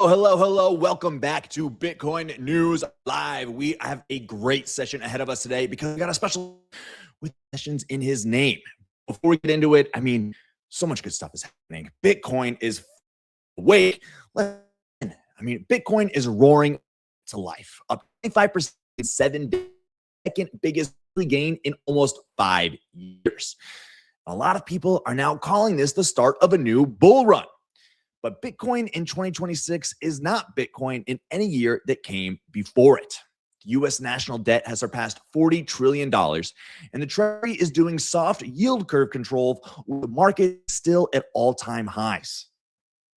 Hello. Welcome back to Bitcoin News Live. We have a great session ahead of us today because we got a special with sessions in his name. Before we get into it, so much good stuff is happening. Bitcoin is awake. Bitcoin is roaring to life, up 25% in 7 days, second biggest gain in almost 5 years. A lot of people are now calling this the start of a new bull run. But Bitcoin in 2026 is not Bitcoin in any year that came before it. U.S. national debt has surpassed $40 trillion, and the Treasury is doing soft yield curve control with the market still at all-time highs.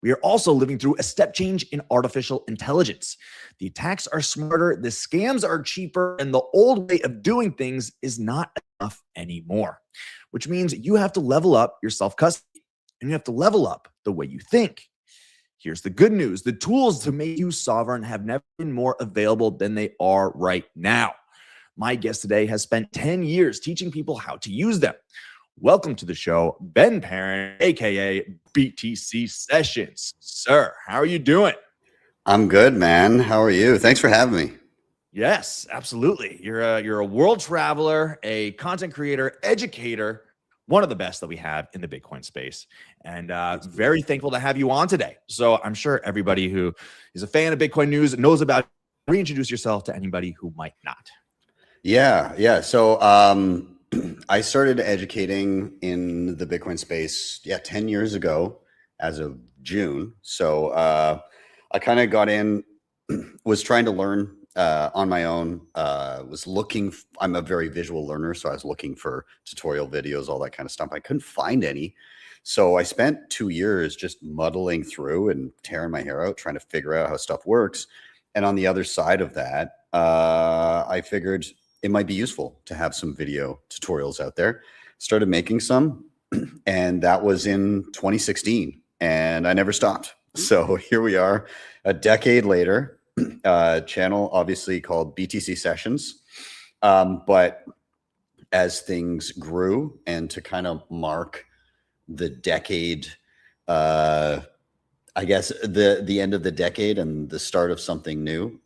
We are also living through a step change in artificial intelligence. The attacks are smarter, the scams are cheaper, and the old way of doing things is not enough anymore, which means you have to level up your self-custody, and you have to level up the way you think. Here's the good news. The tools to make you sovereign have never been more available than they are right now. My guest today has spent 10 years teaching people how to use them. Welcome to the show, Ben Perrin, aka BTC Sessions. Sir, how are you doing? I'm good, man. How are you? Thanks for having me. Yes, absolutely. You're a world traveler, a content creator, educator, one of the best that we have in the Bitcoin space, and very thankful to have you on today. So I'm sure everybody who is a fan of Bitcoin news knows about you. Reintroduce yourself to anybody who might not. Yeah. So I started educating in the Bitcoin space, 10 years ago as of June. So I kind of got in, was trying to learn on my own, I'm a very visual learner. So I was looking for tutorial videos, all that kind of stuff. I couldn't find any. So I spent 2 years just muddling through and tearing my hair out, trying to figure out how stuff works. And on the other side of that, I figured it might be useful to have some video tutorials out there. Started making some, and that was in 2016, and I never stopped. So here we are, a decade later. Channel obviously called BTC Sessions, but as things grew and to kind of mark the decade, I guess the end of the decade and the start of something new,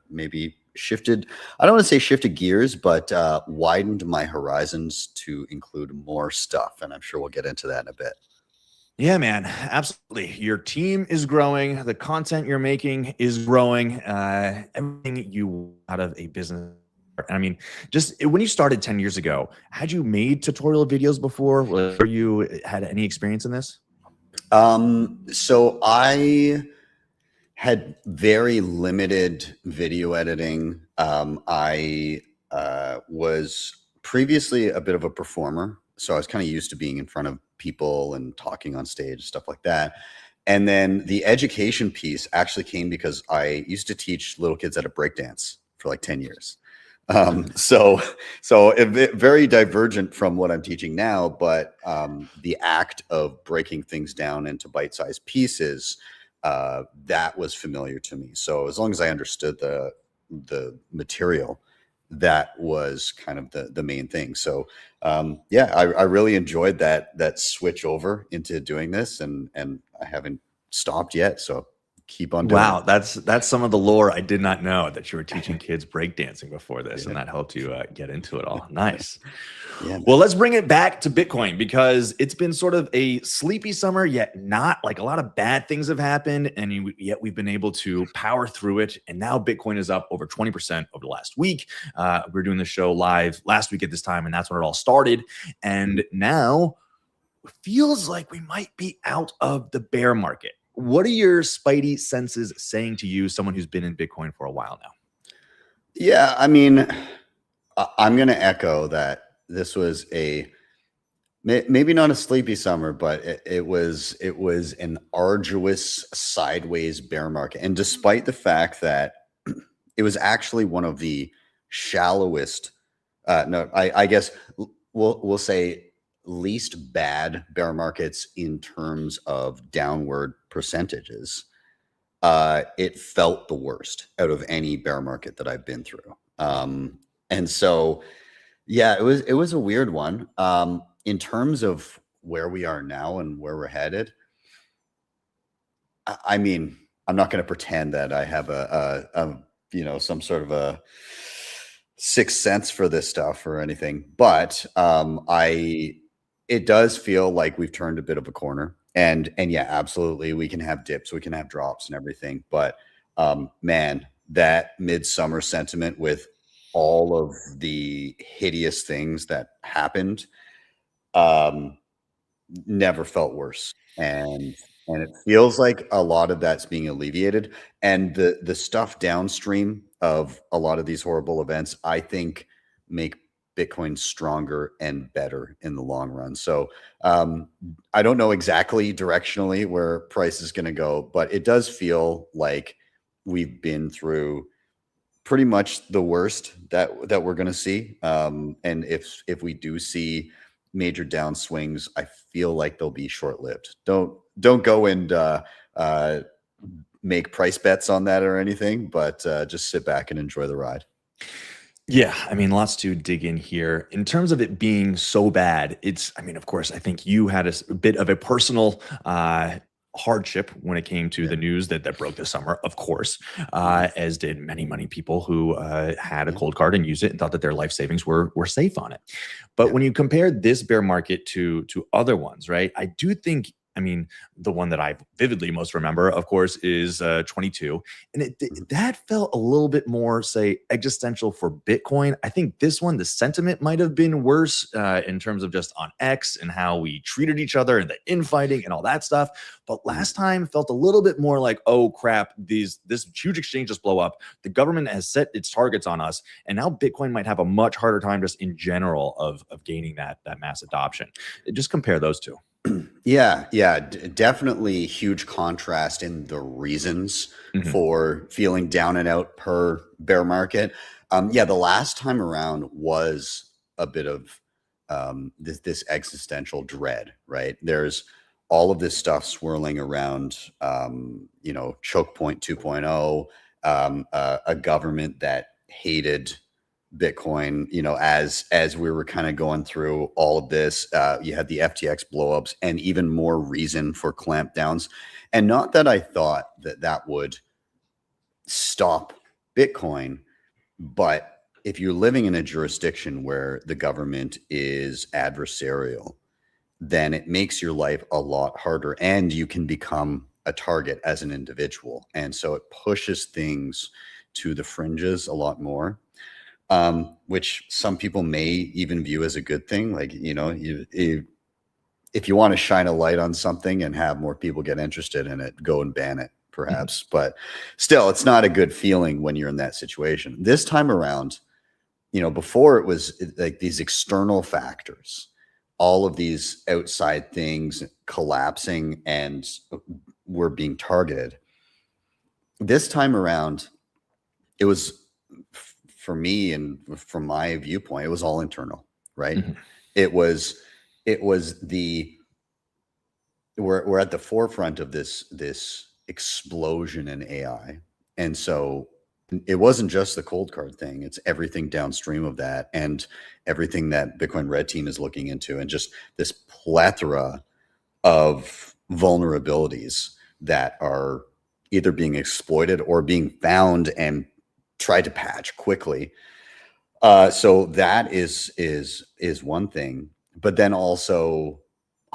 maybe shifted, I don't want to say shifted gears, but widened my horizons to include more stuff. And I'm sure we'll get into that in a bit. Yeah, man, absolutely. Your team is growing. The content you're making is growing. Everything you out of a business. Just when you started 10 years ago, had you made tutorial videos before? Were you had any experience in this? So I had very limited video editing. I was previously a bit of a performer, so I was kind of used to being in front of people and talking on stage, stuff like that. And then the education piece actually came because I used to teach little kids how to breakdance for like 10 years. So very divergent from what I'm teaching now, but the act of breaking things down into bite-sized pieces, that was familiar to me. So as long as I understood the material, that was kind of the main thing. So I really enjoyed that switch over into doing this, and I haven't stopped yet. So keep on doing Wow, it. that's some of the lore I did not know, that you were teaching kids breakdancing before this, and that helped you get into it all. Nice. Yeah. Well, let's bring it back to Bitcoin, because it's been sort of a sleepy summer, yet not. Like, a lot of bad things have happened, and yet we've been able to power through it. And now Bitcoin is up over 20% over the last week. We were doing the show live last week at this time, and that's when it all started. And now it feels like we might be out of the bear market. What are your spidey senses saying to you, someone who's been in Bitcoin for a while now? Yeah, I mean, I'm going to echo that this was maybe not a sleepy summer, but it was an arduous sideways bear market. And despite the fact that it was actually one of the shallowest, I guess we'll say least bad bear markets in terms of downward percentages, it felt the worst out of any bear market that I've been through. And so, yeah, it was a weird one. In terms of where we are now and where we're headed, I mean, I'm not going to pretend that I have some sort of a sixth sense for this stuff or anything, but it does feel like we've turned a bit of a corner. And yeah, absolutely, we can have dips, we can have drops and everything, but man, that midsummer sentiment with all of the hideous things that happened never felt worse. And it feels like a lot of that's being alleviated. And the stuff downstream of a lot of these horrible events, I think, make Bitcoin stronger and better in the long run. So I don't know exactly directionally where price is going to go, but it does feel like we've been through pretty much the worst that we're going to see. And if we do see major downswings, I feel like they'll be short-lived. Don't go and make price bets on that or anything, but just sit back and enjoy the ride. Yeah, I mean, lots to dig in here. In terms of it being so bad, I mean, of course, I think you had a bit of a personal hardship when it came to the news that broke this summer, of course, as did many people who had a cold card and used it and thought that their life savings were safe on it. But when you compare this bear market to other ones, right, I do think, I mean, the one that I vividly most remember, of course, is 22. And that felt a little bit more, say, existential for Bitcoin. I think this one, the sentiment might have been worse in terms of just on X and how we treated each other and the infighting and all that stuff. But last time felt a little bit more like, oh, crap, this huge exchange just blow up. The government has set its targets on us. And now Bitcoin might have a much harder time just in general of gaining that mass adoption. Just compare those two. Yeah, definitely huge contrast in the reasons for feeling down and out per bear market. The last time around was a bit of this existential dread, right? There's all of this stuff swirling around, choke point 2.0, a government that hated Bitcoin, as we were kind of going through all of this, you had the FTX blowups and even more reason for clampdowns. And not that I thought that would stop Bitcoin, but if you're living in a jurisdiction where the government is adversarial, then it makes your life a lot harder and you can become a target as an individual. And so it pushes things to the fringes a lot more. Which some people may even view as a good thing. Like, if you want to shine a light on something and have more people get interested in it, go and ban it, perhaps. But still, it's not a good feeling when you're in that situation. This time around, before it was like these external factors, all of these outside things collapsing and were being targeted. This time around, it was, for me and from my viewpoint, it was all internal, right? It was we're at the forefront of this explosion in AI. And so it wasn't just the cold card thing, it's everything downstream of that and everything that Bitcoin Red Team is looking into, and just this plethora of vulnerabilities that are either being exploited or being found and tried to patch quickly. So that is one thing, but then also,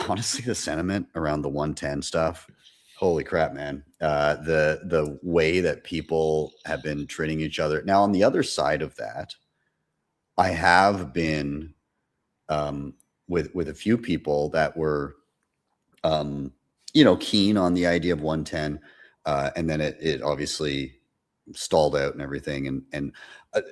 honestly, the sentiment around the 110 stuff. Holy crap, man! The way that people have been treating each other. Now, on the other side of that, I have been with a few people that were, keen on the idea of 110, and then it obviously stalled out and everything. And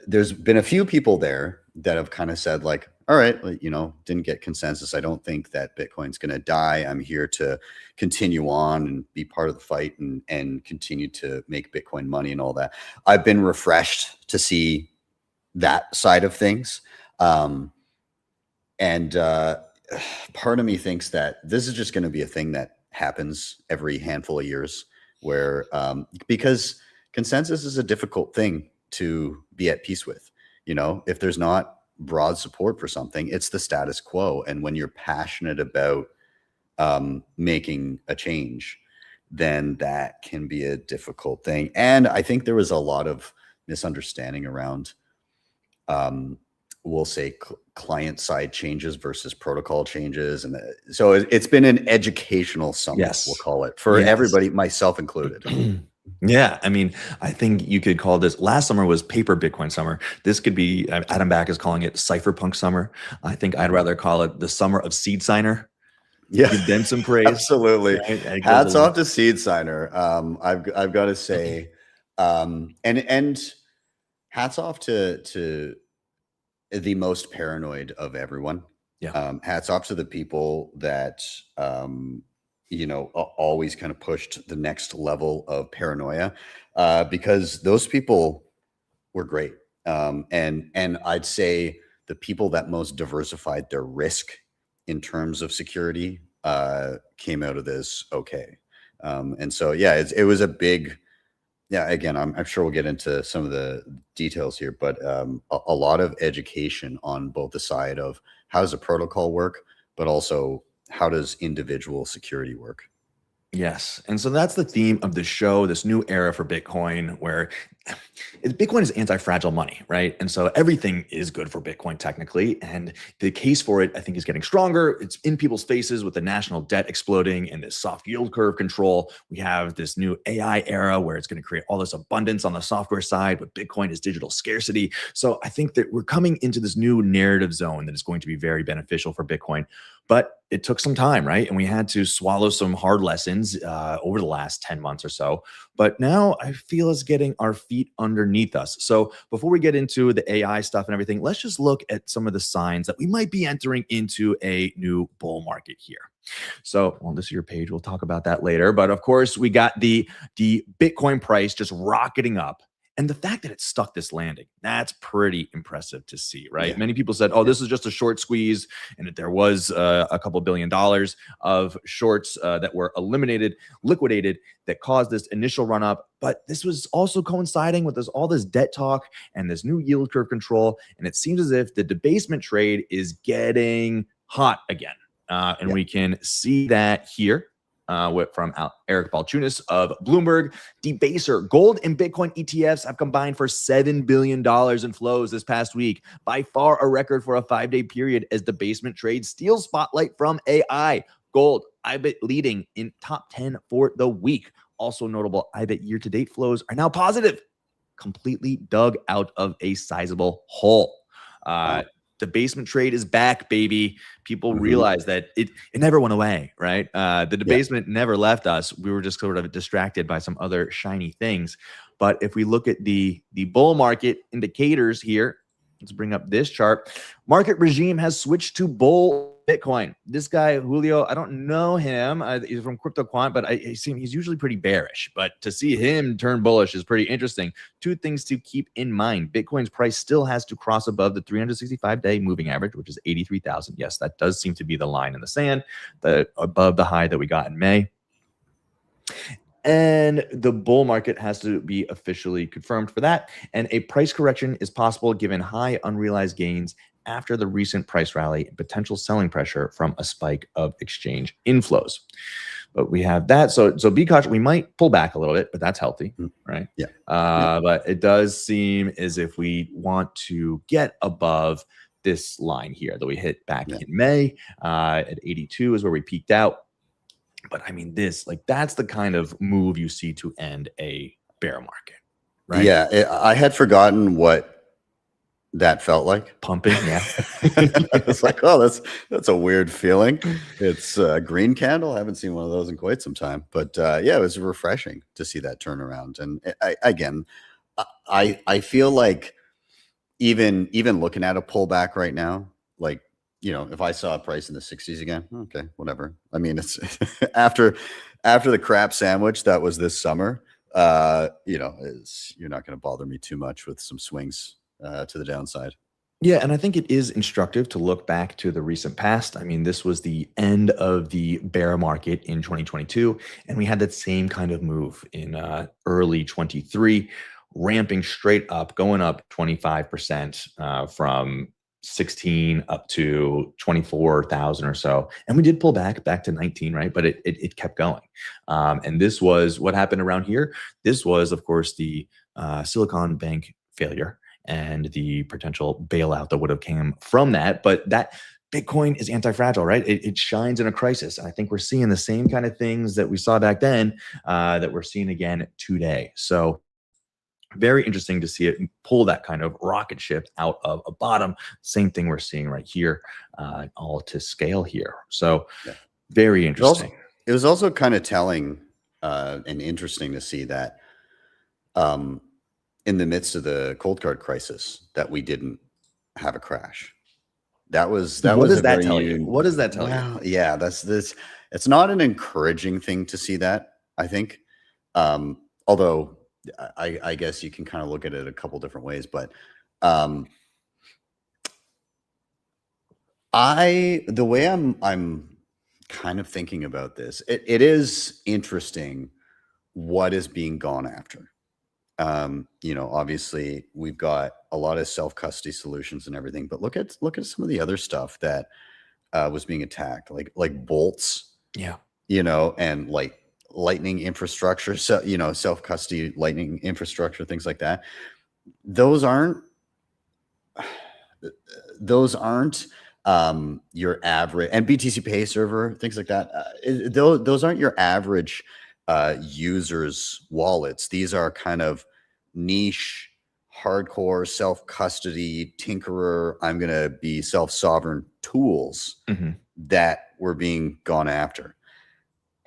there's been a few people there that have kind of said, like, all right, didn't get consensus. I don't think that Bitcoin's going to die. I'm here to continue on and be part of the fight and continue to make Bitcoin money and all that. I've been refreshed to see that side of things. And part of me thinks that this is just going to be a thing that happens every handful of years, where because consensus is a difficult thing to be at peace with. If there's not broad support for something, it's the status quo. And when you're passionate about making a change, then that can be a difficult thing. And I think there was a lot of misunderstanding around, we'll say, client side changes versus protocol changes. And so it's been an educational summer, Yes. we'll call it, for everybody, myself included. Yeah, I mean, I think you could call this, last summer was paper Bitcoin summer. This could be, Adam Back is calling it cypherpunk summer. I think I'd rather call it the summer of seed signer. Yeah, give them some praise. Absolutely. Right? Hats off to Seed Signer. I've got to say, and hats off to the most paranoid of everyone. Yeah. Hats off to the people that always kind of pushed the next level of paranoia, because those people were great. And I'd say the people that most diversified their risk in terms of security came out of this okay. And so, yeah, it was a big, again, I'm sure we'll get into some of the details here, but a lot of education on both the side of how does a protocol work, but also how does individual security work. Yes. And so that's the theme of the show, this new era for Bitcoin, where Bitcoin is anti-fragile money, right? And so everything is good for Bitcoin technically. And the case for it, I think, is getting stronger. It's in people's faces with the national debt exploding and this soft yield curve control. We have this new AI era where it's going to create all this abundance on the software side, but Bitcoin is digital scarcity. So I think that we're coming into this new narrative zone that is going to be very beneficial for Bitcoin. But it took some time, right? And we had to swallow some hard lessons over the last 10 months or so. But now I feel us getting our feet underneath us. So before we get into the AI stuff and everything, let's just look at some of the signs that we might be entering into a new bull market here. So, well, this is your page. We'll talk about that later. But of course, we got the Bitcoin price just rocketing up. And the fact that it stuck this landing, that's pretty impressive to see, right? Yeah. Many people said, oh, this is just a short squeeze, and that there was a couple $1 billion of shorts that were liquidated, that caused this initial run up. But this was also coinciding with all this debt talk and this new yield curve control. And it seems as if the debasement trade is getting hot again. We can see that here. From Eric Balchunas of Bloomberg. Debaser, gold and Bitcoin ETFs have combined for $7 billion in flows this past week, by far a record for a 5-day period, as debasement trade steals spotlight from AI. Gold, IBIT leading in top 10 for the week. Also notable, IBIT year-to-date flows are now positive, completely dug out of a sizable hole. Wow. Debasement trade is back, baby. People realize that it never went away, right? The debasement never left us. We were just sort of distracted by some other shiny things. But if we look at the bull market indicators here, let's bring up this chart. Market regime has switched to bull Bitcoin. This guy, Julio, I don't know him. He's from Crypto Quant, but he's usually pretty bearish. But to see him turn bullish is pretty interesting. Two things to keep in mind. Bitcoin's price still has to cross above the 365-day moving average, which is 83,000. Yes, that does seem to be the line in the sand, above the high that we got in May. And the bull market has to be officially confirmed for that. And a price correction is possible given high unrealized gains after the recent price rally and potential selling pressure from a spike of exchange inflows. But we have that. So be cautious. We might pull back a little bit, but that's healthy, right? Yeah. But it does seem as if we want to get above this line here that we hit back in May at 82 is where we peaked out. But I mean, that's the kind of move you see to end a bear market, right? Yeah, I had forgotten what that felt like. Pumping, yeah. It's like, oh, that's a weird feeling. It's a green candle. I haven't seen one of those in quite some time. But it was refreshing to see that turnaround. And I feel like even looking at a pullback right now, like, if I saw a price in the 60s again, okay, whatever. I mean, it's after the crap sandwich that was this summer, you're not going to bother me too much with some swings to the downside. Yeah, and I think it is instructive to look back to the recent past. I mean, this was the end of the bear market in 2022, and we had that same kind of move in early 23, ramping straight up, going up 25% from 16 up to 24,000 or so. And we did pull back to 19, right? But it kept going. And this was what happened around here. This was, of course, the Silicon Bank failure and the potential bailout that would have came from that. But that Bitcoin is anti-fragile, right? It shines in a crisis. And I think we're seeing the same kind of things that we saw back then that we're seeing again today. So very interesting to see it pull that kind of rocket ship out of a bottom. Same thing we're seeing right here, all to scale here. So very interesting. It was also kind of telling and interesting to see that in the midst of the cold card crisis that we didn't have a crash. What does that tell you? What does that tell you? Yeah, it's not an encouraging thing to see that, I think. Although I guess you can kind of look at it a couple different ways, but the way I'm kind of thinking about this, it is interesting what is being gone after. Obviously we've got a lot of self-custody solutions and everything, but look at some of the other stuff that was being attacked, like bolts, and like lightning infrastructure, so self-custody lightning infrastructure, things like that. Those aren't your average, and BTC Pay server, things like that. Those aren't your average users' wallets. These are kind of niche, hardcore self-custody tinkerer, I'm going to be self-sovereign tools that were being gone after.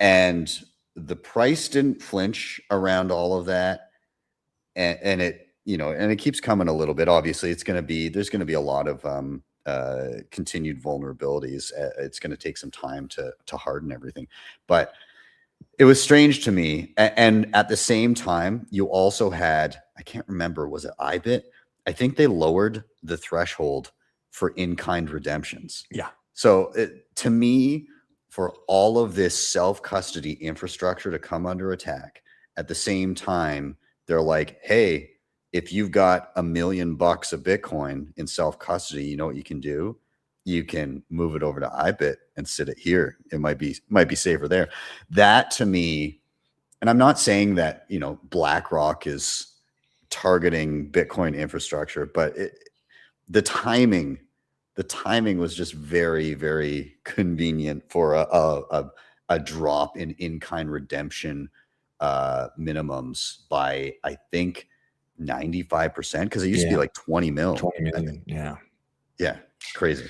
And the price didn't flinch around all of that. And it, and it keeps coming a little bit. Obviously, there's going to be a lot of continued vulnerabilities. It's going to take some time to harden everything. But it was strange to me. And at the same time, you also had, I can't remember, was it iBit? I think they lowered the threshold for in-kind redemptions. Yeah. So to me, for all of this self-custody infrastructure to come under attack, at the same time, they're like, hey, if you've got $1 million of Bitcoin in self-custody, you know what you can do? You can move it over to iBit and sit it here. It might be safer there. That to me, and I'm not saying that, BlackRock is targeting Bitcoin infrastructure, but the timing was just very, very convenient for a drop in-kind redemption minimums by, I think, 95%, because it used to be like 20 million. Yeah, crazy.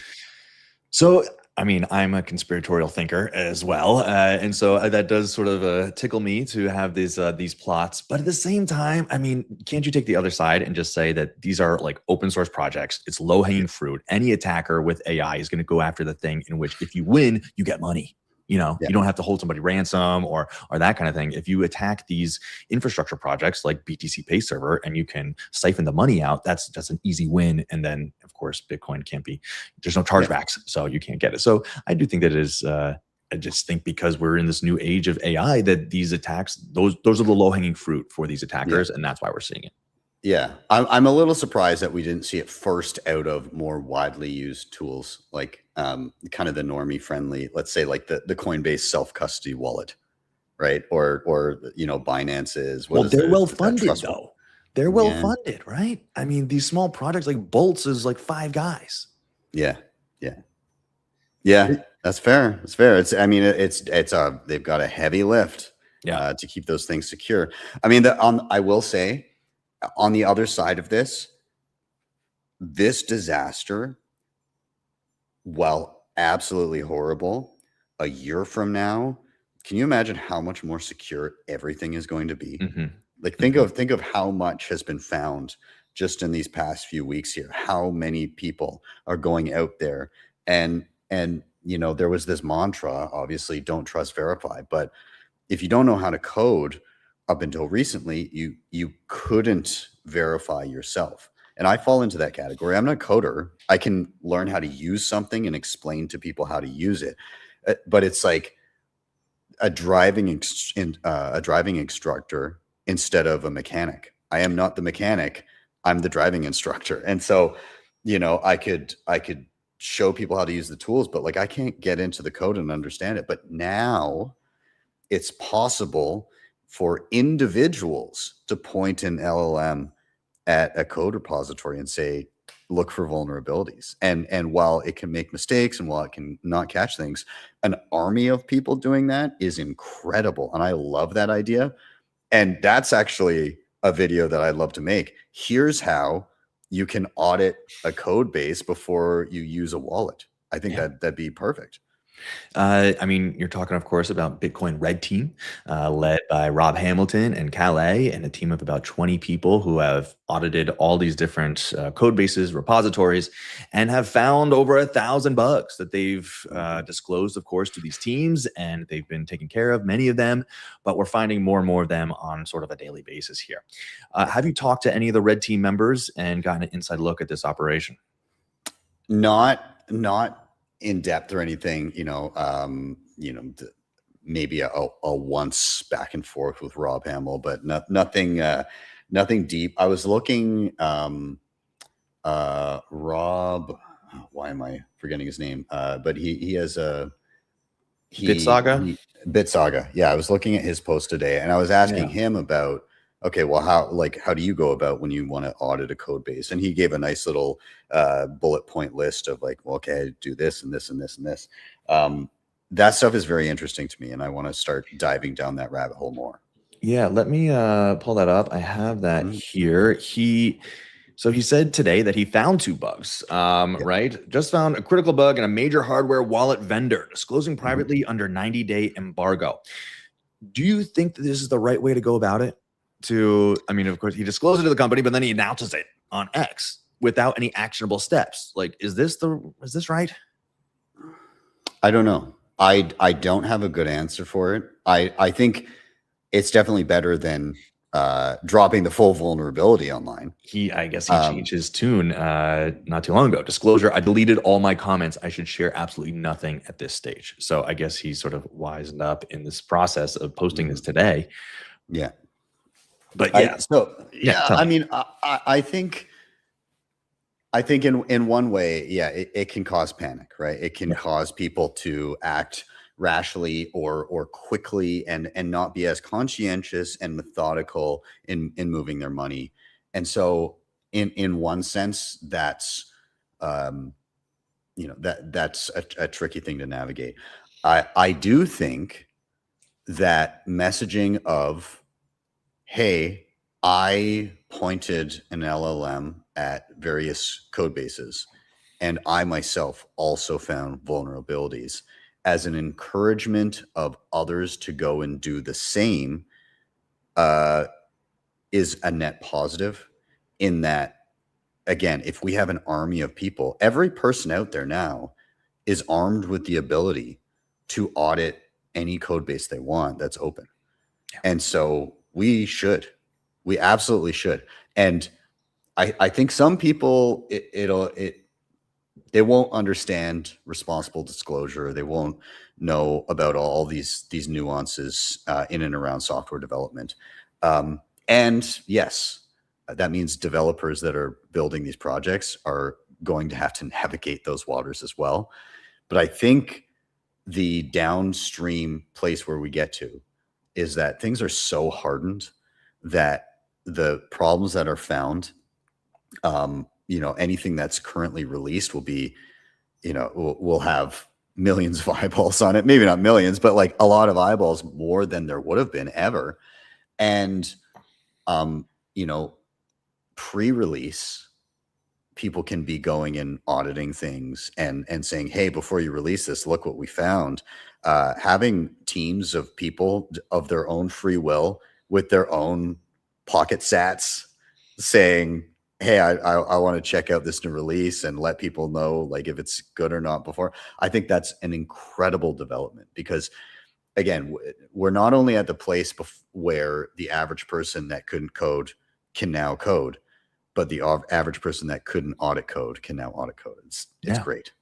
So, I mean, I'm a conspiratorial thinker as well, and so that does sort of tickle me to have these plots. But at the same time, I mean, can't you take the other side and just say that these are like open source projects? It's low hanging fruit. Any attacker with AI is going to go after the thing in which, if you win, you get money. You don't have to hold somebody ransom or that kind of thing. If you attack these infrastructure projects like BTC Pay server and you can siphon the money out, that's an easy win. And then, of course, Bitcoin can't be, there's no chargebacks, so you can't get it. So I do think that it is, I just think because we're in this new age of AI that these attacks, those are the low hanging fruit for these attackers. And that's why we're seeing it. Yeah, I'm a little surprised that we didn't see it first out of more widely used tools, like kind of the normie friendly, let's say like the Coinbase self-custody wallet, right? Or Binance's. Well, they're well funded though. They're well funded, right? I mean, these small projects like Bolts is like 5 guys. Yeah. That's fair. It's fair. They've got a heavy lift to keep those things secure. I mean, I will say, on the other side of this disaster, while absolutely horrible, a year from now, can you imagine how much more secure everything is going to be? Like think of how much has been found just in these past few weeks here. How many people are going out there and there was this mantra, obviously, don't trust, verify. But if you don't know how to code, up until recently, you couldn't verify yourself. And I fall into that category. I'm not a coder. I can learn how to use something and explain to people how to use it. But it's like a driving instructor instead of a mechanic. I am not the mechanic. I'm the driving instructor. And so, I could show people how to use the tools, but like I can't get into the code and understand it. But now it's possible for individuals to point an LLM at a code repository and say, look for vulnerabilities. And while it can make mistakes and while it can not catch things, an army of people doing that is incredible. And I love that idea. And that's actually a video that I'd love to make. Here's how you can audit a code base before you use a wallet. I think that'd be perfect. I mean, you're talking, of course, about Bitcoin Red Team, led by Rob Hamilton and Calais, and a team of about 20 people who have audited all these different code bases, repositories, and have found over 1,000 bugs that they've disclosed, of course, to these teams, and they've been taking care of many of them, but we're finding more and more of them on sort of a daily basis here. Have you talked to any of the Red Team members and gotten an inside look at this operation? Not in depth or anything, maybe a once back and forth with Rob Hamill, but nothing deep. I was looking, Rob, why am I forgetting his name? But he has BitSaga? BitSaga. Yeah. I was looking at his post today and I was asking him about, okay, well, how do you go about when you want to audit a code base? And he gave a nice little bullet point list of like, well, okay, I do this and this and this and this. That stuff is very interesting to me, and I want to start diving down that rabbit hole more. Yeah, let me pull that up. I have that here. So he said today that he found 2 bugs, right? Just found a critical bug in a major hardware wallet vendor disclosing privately under 90-day embargo. Do you think that this is the right way to go about it? I mean, of course, he disclosed it to the company, but then he announces it on X without any actionable steps. Like, is this right? I don't know. I don't have a good answer for it. I think it's definitely better than dropping the full vulnerability online. I guess he changed his tune not too long ago. Disclosure: I deleted all my comments. I should share absolutely nothing at this stage. So I guess he's sort of wisened up in this process of posting this today. Yeah. But I mean, I think in one way, it can cause panic, right? It can cause people to act rashly or quickly and not be as conscientious and methodical in moving their money. And so in one sense, that's that's a tricky thing to navigate. I do think that messaging of, hey, I pointed an LLM at various code bases, and I myself also found vulnerabilities as an encouragement of others to go and do the same is a net positive in that, again, if we have an army of people, every person out there now is armed with the ability to audit any code base they want that's open. Yeah. And so we absolutely should. And I think some people, they won't understand responsible disclosure. They won't know about all these nuances in and around software development. And yes, that means developers that are building these projects are going to have to navigate those waters as well. But I think the downstream place where we get to is that things are so hardened that the problems that are found, anything that's currently released will be, we'll have millions of eyeballs on it. Maybe not millions, but like a lot of eyeballs, more than there would have been ever. And, pre-release, people can be going and auditing things and saying, hey, before you release this, look what we found. Having teams of people of their own free will with their own pocket sats saying, hey, I want to check out this new release and let people know like if it's good or not before. I think that's an incredible development because, again, we're not only at the place where the average person that couldn't code can now code, but the average person that couldn't audit code can now audit code. It's great.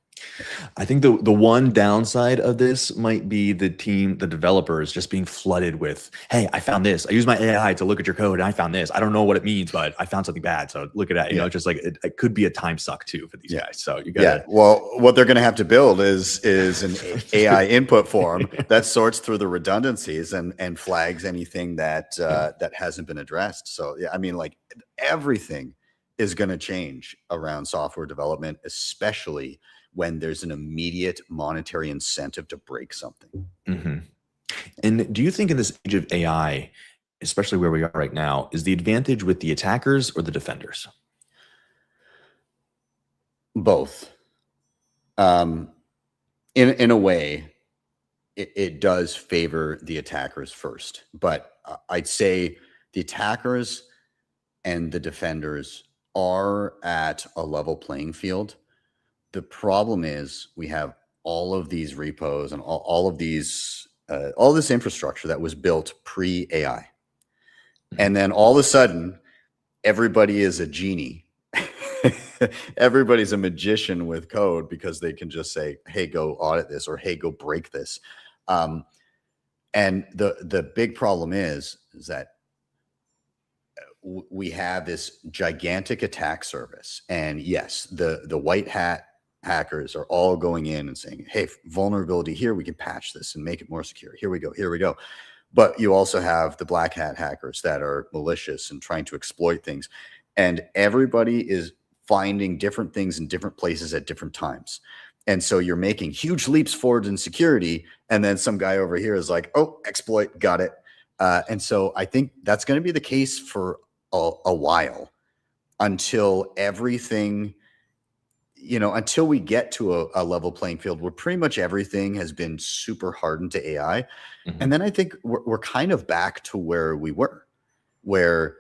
I think the one downside of this might be the developers just being flooded with, hey, I found this. I used my AI to look at your code and I found this. I don't know what it means, but I found something bad. So look at that. You know, just like it could be a time suck too for these guys. So you gotta Well, what they're gonna have to build is an AI input form that sorts through the redundancies and flags anything that that hasn't been addressed. So yeah, I mean, like everything is gonna change around software development, especially when there's an immediate monetary incentive to break something. Mhm. And do you think in this age of AI, especially where we are right now, is the advantage with the attackers or the defenders? Both. Um, in a way, it does favor the attackers first, but I'd say the attackers and the defenders are at a level playing field. The problem is we have all of these repos and all of these all this infrastructure that was built pre AI, and then all of a sudden everybody is a genie. Everybody's a magician with code because they can just say, "Hey, go audit this," or "Hey, go break this." Um, and the big problem is that we have this gigantic attack service, and yes, the white hat hackers are all going in and saying, "Hey, vulnerability here, we can patch this and make it more secure. Here we go, here we go." But you also have the black hat hackers that are malicious and trying to exploit things, and everybody is finding different things in different places at different times. And so you're making huge leaps forward in security, and then some guy over here is like, "Oh, exploit, got it." And so I think that's going to be the case for a while, until everything, until we get to a level playing field where pretty much everything has been super hardened to AI. And then I think we're kind of back to where we were, where,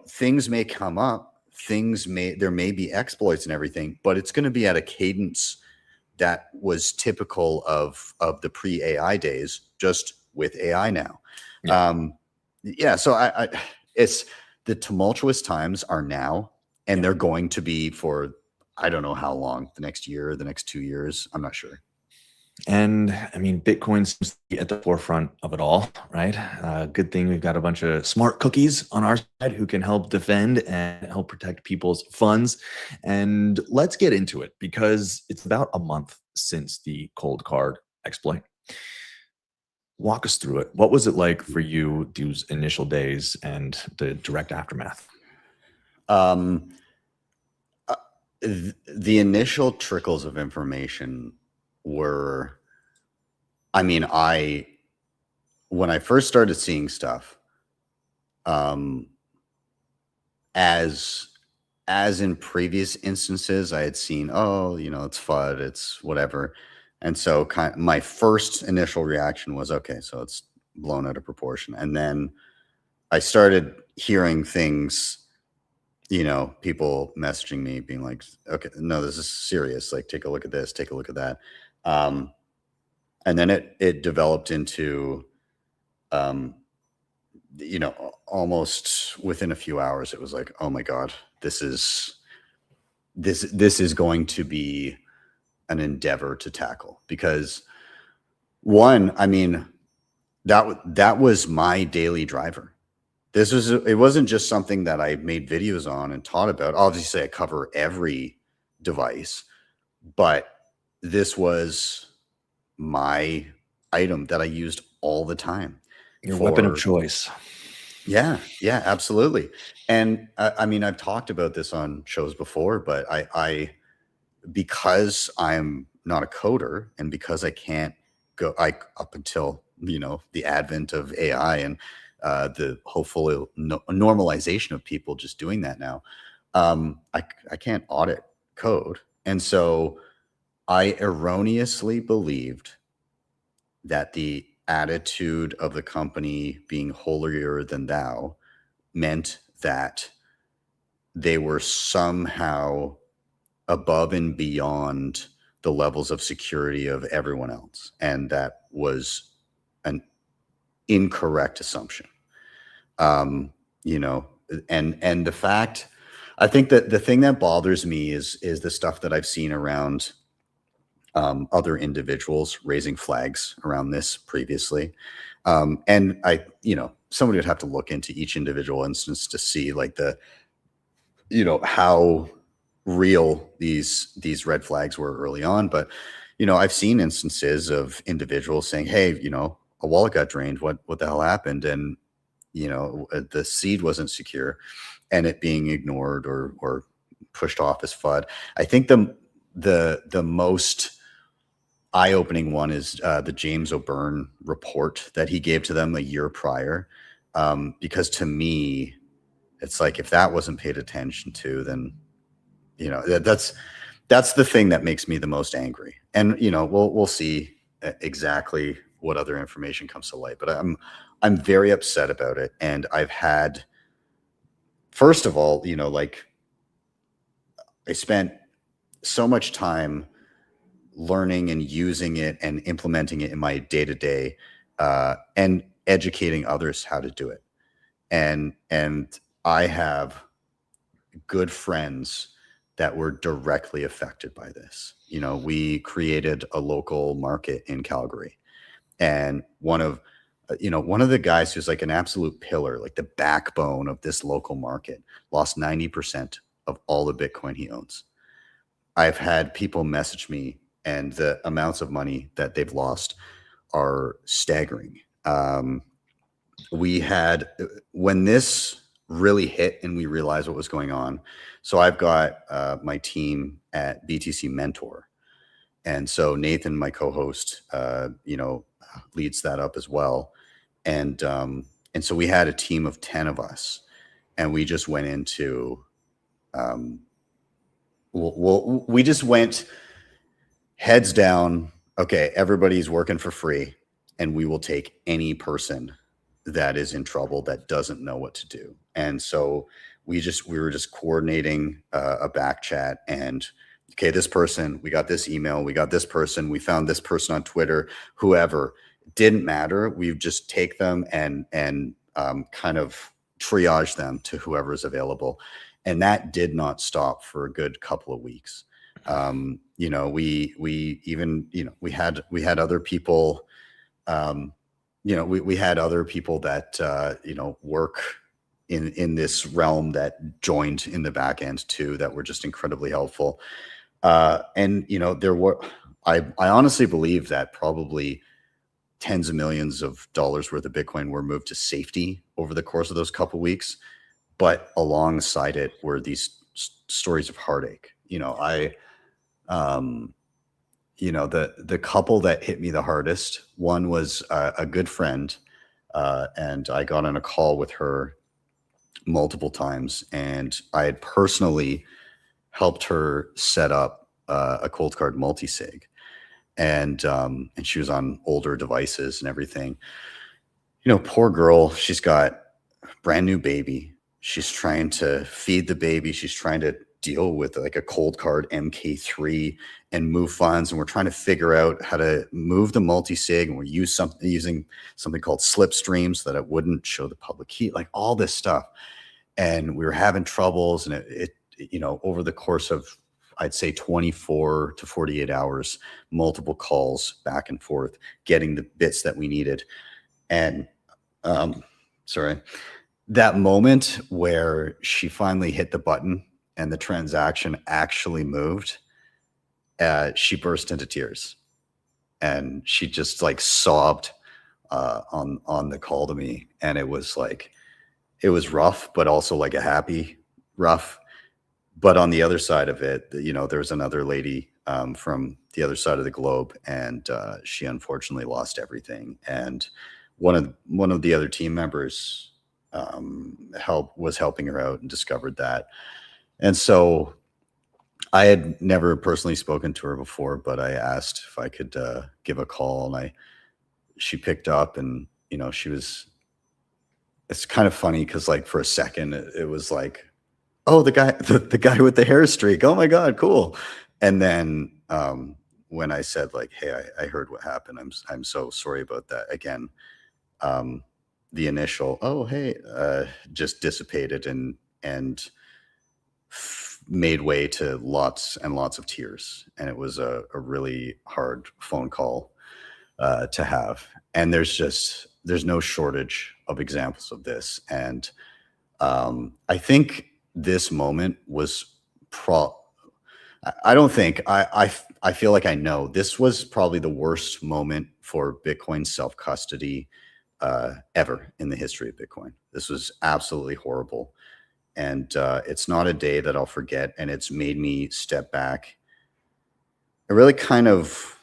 things may come up, there may be exploits and everything, but it's going to be at a cadence that was typical of the pre-AI days, just with AI now. So it's the tumultuous times are now, and they're going to be for, I don't know how long, the next year, the next 2 years, I'm not sure. And I mean, Bitcoin seems to be at the forefront of it all, right? Good thing we've got a bunch of smart cookies on our side who can help defend and help protect people's funds. And let's get into it because it's about a month since the cold card exploit. Walk us through it. What was it like for you these initial days and the direct aftermath? Um, the initial trickles of information were, I mean, when I first started seeing stuff, um, as in previous instances, I had seen, oh, it's FUD, it's whatever. And so my first initial reaction was, okay, so it's blown out of proportion. And then I started hearing things, people messaging me being like, okay, no, this is serious. Like, take a look at this, take a look at that. And then it developed into, almost within a few hours, it was like, oh my God, this is going to be an endeavor to tackle, because one, I mean, that was my daily driver. It wasn't just something that I made videos on and taught about. Obviously, I cover every device, but this was my item that I used all the time. Your weapon of choice. Yeah, absolutely. And I mean, I've talked about this on shows before, but because I'm not a coder, and because I can't go up until, the advent of AI and the hopeful normalization of people just doing that now, I can't audit code. And so I erroneously believed that the attitude of the company being holier than thou meant that they were somehow above and beyond the levels of security of everyone else. And that was an incorrect assumption. And the fact, I think that the thing that bothers me is the stuff that I've seen around other individuals raising flags around this previously. And somebody would have to look into each individual instance to see like how real these red flags were early on. But, I've seen instances of individuals saying, hey, a wallet got drained. What the hell happened? And, the seed wasn't secure and it being ignored or pushed off as FUD. I think the most eye-opening one is the James O'Byrne report that he gave to them a year prior. Because to me, it's like, if that wasn't paid attention to, then, that's the thing that makes me the most angry. And, we'll see exactly what other information comes to light, but I'm very upset about it. And I've had, first of all, like, I spent so much time learning and using it and implementing it in my day-to-day, and educating others how to do it. And I have good friends that were directly affected by this. We created a local market in Calgary, and one of the guys who's like an absolute pillar, like the backbone of this local market, lost 90% of all the Bitcoin he owns. I've had people message me, and the amounts of money that they've lost are staggering. We had, when this really hit and we realized what was going on. So I've got my team at BTC Mentor. And so Nathan, my co-host, leads that up as well. And so we had a team of 10 of us, and we just went into, we just went heads down. Okay, everybody's working for free, and we will take any person that is in trouble that doesn't know what to do. And so we were just coordinating a back chat, and okay, this person, we got this email, we got this person, we found this person on Twitter, whoever, didn't matter. We just take them and kind of triage them to whoever's available. And that did not stop for a good couple of weeks. We even, we had other people, we had other people that, work in this realm that joined in the back end too, that were just incredibly helpful. And, I honestly believe that probably tens of millions of dollars worth of Bitcoin were moved to safety over the course of those couple of weeks. But alongside it were these stories of heartache. The couple that hit me the hardest, one was a good friend, and I got on a call with her multiple times, and I had personally helped her set up a cold card multi-sig, and she was on older devices and everything. Poor girl, she's got a brand new baby. She's trying to feed the baby. She's trying to deal with like a cold card MK3 and move funds. And we're trying to figure out how to move the multi-sig. And we're using something called Slipstream so that it wouldn't show the public key, like all this stuff. And we were having troubles. And it over the course of, I'd say 24 to 48 hours, multiple calls back and forth, getting the bits that we needed. And that moment where she finally hit the button and the transaction actually moved, she burst into tears, and she just like sobbed on the call to me. And it was rough, but also like a happy rough. But on the other side of it, there was another lady from the other side of the globe, and she unfortunately lost everything. And one of the other team members was helping her out and discovered that. And so I had never personally spoken to her before, but I asked if I could give a call, and she picked up, and it's kind of funny because like for a second it was like, oh, the guy with the hair streak, oh my God, cool. And then when I said like, hey, I heard what happened, I'm so sorry about that, again, the initial, oh, hey, just dissipated, and made way to lots and lots of tears. And it was a really hard phone call to have. And there's no shortage of examples of this. And I think this moment was I don't think I feel like I know this was probably the worst moment for Bitcoin self-custody ever in the history of Bitcoin. This was absolutely horrible. And it's not a day that I'll forget. And it's made me step back. I really kind of,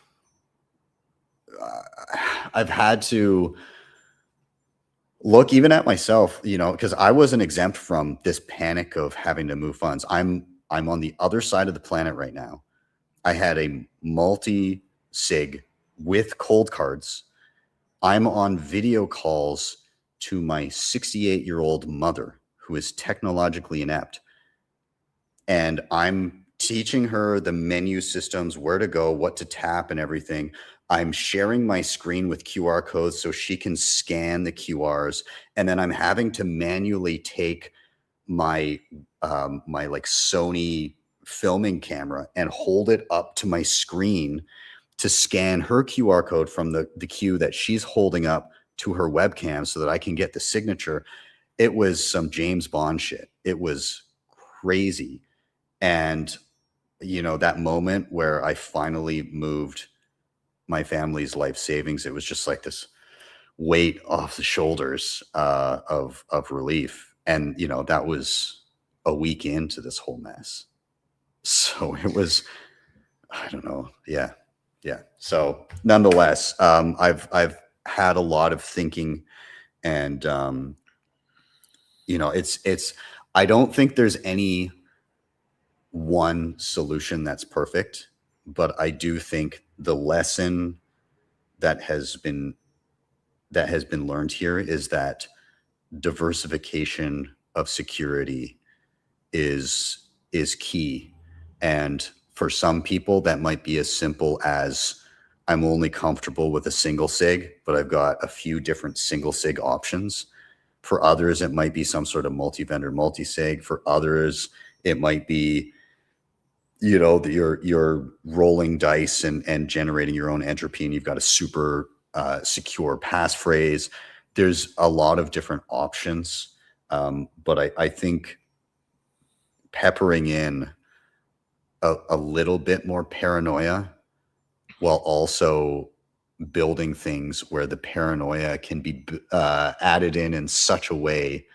I've had to look even at myself, you know, because I wasn't exempt from this panic of having to move funds. I'm on the other side of the planet right now. I had a multi-sig with cold cards. I'm on video calls to my 68-year-old mother who is technologically inept. And I'm teaching her the menu systems, where to go, what to tap and everything. I'm sharing my screen with QR codes so she can scan the QRs. And then I'm having to manually take my my like Sony filming camera and hold it up to my screen to scan her QR code from the queue that she's holding up to her webcam so that I can get the signature. It was some James Bond shit. It was crazy. And, you know, that moment where I finally moved my family's life savings, it was just like this weight off the shoulders of relief. And, you know, that was a week into this whole mess. So it was, I don't know. Yeah. Yeah. So nonetheless, I've had a lot of thinking, and, you know, I don't think there's any one solution that's perfect, but I do think the lesson that has been learned here is that diversification of security is key. And for some people, that might be as simple as, I'm only comfortable with a single sig, but I've got a few different single sig options. For others, it might be some sort of multi-vendor multi-sig. For others, it might be, you know, you're rolling dice and generating your own entropy, and you've got a super secure passphrase. There's a lot of different options, but I think peppering in a little bit more paranoia while also building things where the paranoia can be added in such a way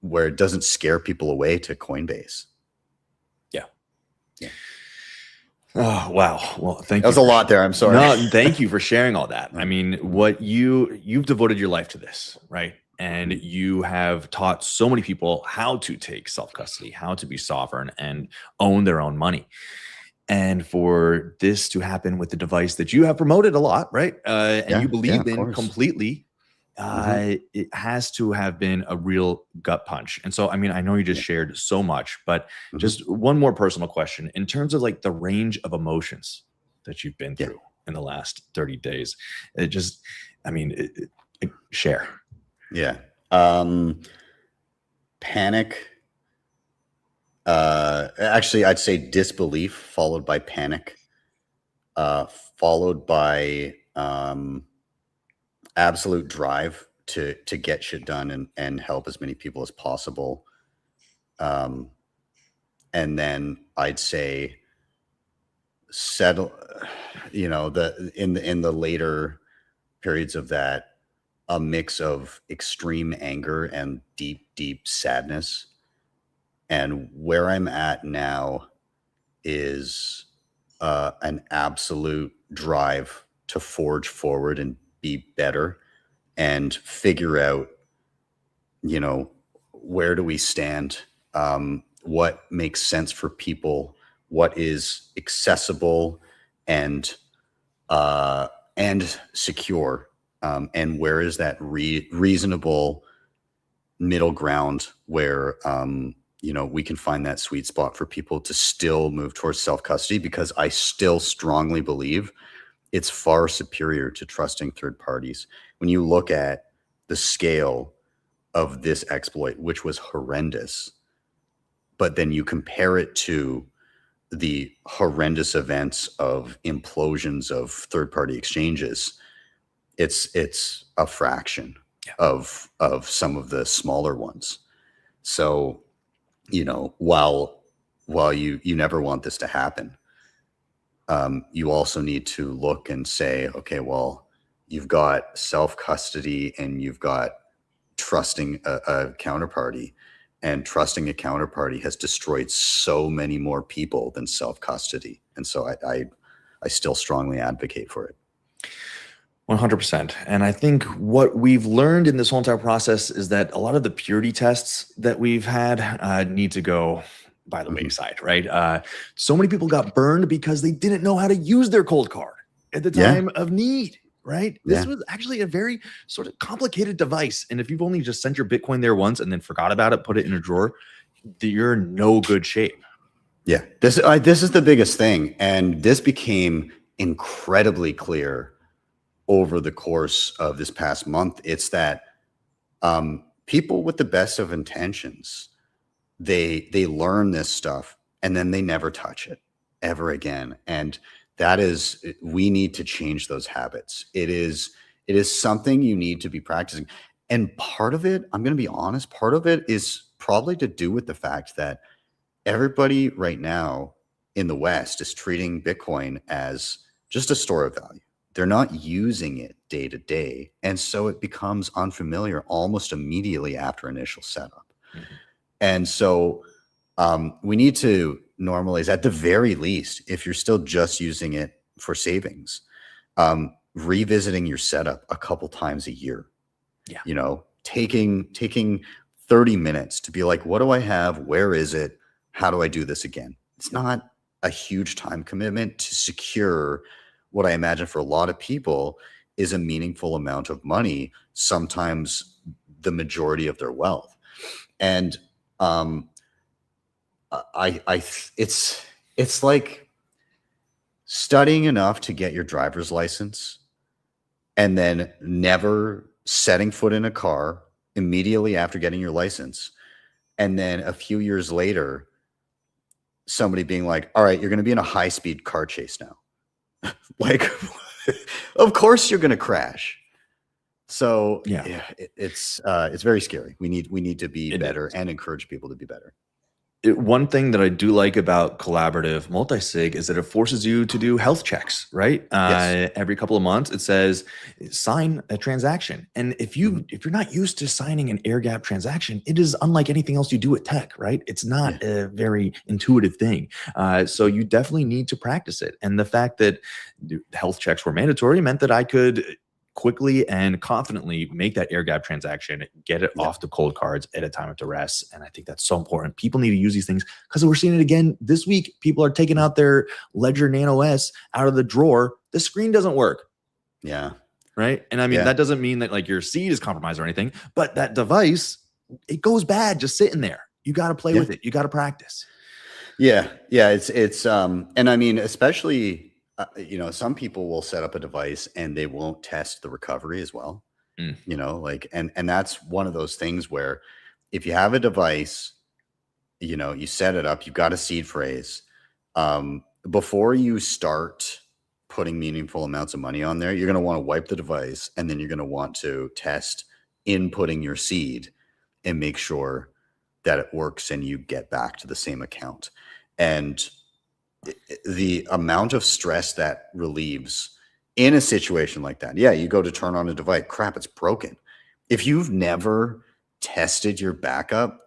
where it doesn't scare people away to Coinbase. Yeah. Yeah. Oh, wow. Well, thank you. That was a lot there. I'm sorry. No, thank you for sharing all that. I mean, what you've devoted your life to this, right? And you have taught so many people how to take self-custody, how to be sovereign and own their own money. And for this to happen with the device that you have promoted a lot, right? And you believe in completely, it has to have been a real gut punch. And so, I mean, I know you just shared so much, but just one more personal question in terms of like the range of emotions that you've been through in the last 30 days. It just, I mean, share. Yeah. Panic. Actually, I'd say disbelief followed by panic, followed by absolute drive to get shit done and help as many people as possible. And then I'd say settle, you know, in the later periods of that, a mix of extreme anger and deep sadness. And where I'm at now is an absolute drive to forge forward and be better and figure out, you know, where do we stand? What makes sense for people? What is accessible and secure? And where is that reasonable middle ground where, you know, we can find that sweet spot for people to still move towards self-custody, because I still strongly believe it's far superior to trusting third parties. When you look at the scale of this exploit, which was horrendous, but then you compare it to the horrendous events of implosions of third-party exchanges, it's a fraction of some of the smaller ones. So, while you never want this to happen, you also need to look and say, okay, well, you've got self-custody and you've got trusting a counterparty, and trusting a counterparty has destroyed so many more people than self-custody. And so I still strongly advocate for it. 100%. And I think what we've learned in this whole entire process is that a lot of the purity tests that we've had need to go by the wayside, right? So many people got burned because they didn't know how to use their cold card at the time of need, right? This was actually a very sort of complicated device. And if you've only just sent your Bitcoin there once and then forgot about it, put it in a drawer, you're in no good shape. Yeah, this is the biggest thing. And this became incredibly clear over the course of this past month. It's that people with the best of intentions, they learn this stuff and then they never touch it ever again. And that is, we need to change those habits. It is something you need to be practicing. And part of it, I'm going to be honest, part of it is probably to do with the fact that everybody right now in the West is treating Bitcoin as just a store of value. They're not using it day to day. And so it becomes unfamiliar almost immediately after initial setup. Mm-hmm. And so we need to normalize, at the very least, if you're still just using it for savings, revisiting your setup a couple times a year. Yeah. Taking 30 minutes to be like, what do I have? Where is it? How do I do this again? It's not a huge time commitment to secure what I imagine for a lot of people is a meaningful amount of money, sometimes the majority of their wealth. And it's like studying enough to get your driver's license and then never setting foot in a car immediately after getting your license. And then a few years later, somebody being like, all right, you're going to be in a high-speed car chase now. Like, of course you're going to crash. So it's very scary. We need to be better and encourage people to be better. One thing that I do like about collaborative multisig is that it forces you to do health checks, right? Yes. Every couple of months, it says sign a transaction, and if you're not used to signing an air gap transaction, it is unlike anything else you do with tech, right? It's not a very intuitive thing, so you definitely need to practice it. And the fact that health checks were mandatory meant that I could quickly and confidently make that air gap transaction, get it off the cold cards at a time of duress. And I think that's so important. People need to use these things because we're seeing it again this week. People are taking out their Ledger Nano S out of the drawer. The screen doesn't work. Yeah. Right. And I mean, that doesn't mean that like your seed is compromised or anything, but that device, it goes bad just sitting there. You got to play with it. You got to practice. Yeah. Yeah. It's and I mean, especially, some people will set up a device and they won't test the recovery as well. And that's one of those things where if you have a device, you set it up, you've got a seed phrase, before you start putting meaningful amounts of money on there, you're going to want to wipe the device, and then you're going to want to test inputting your seed and make sure that it works and you get back to the same account. And the amount of stress that relieves in a situation like that. Yeah, you go to turn on a device, crap, it's broken. If you've never tested your backup,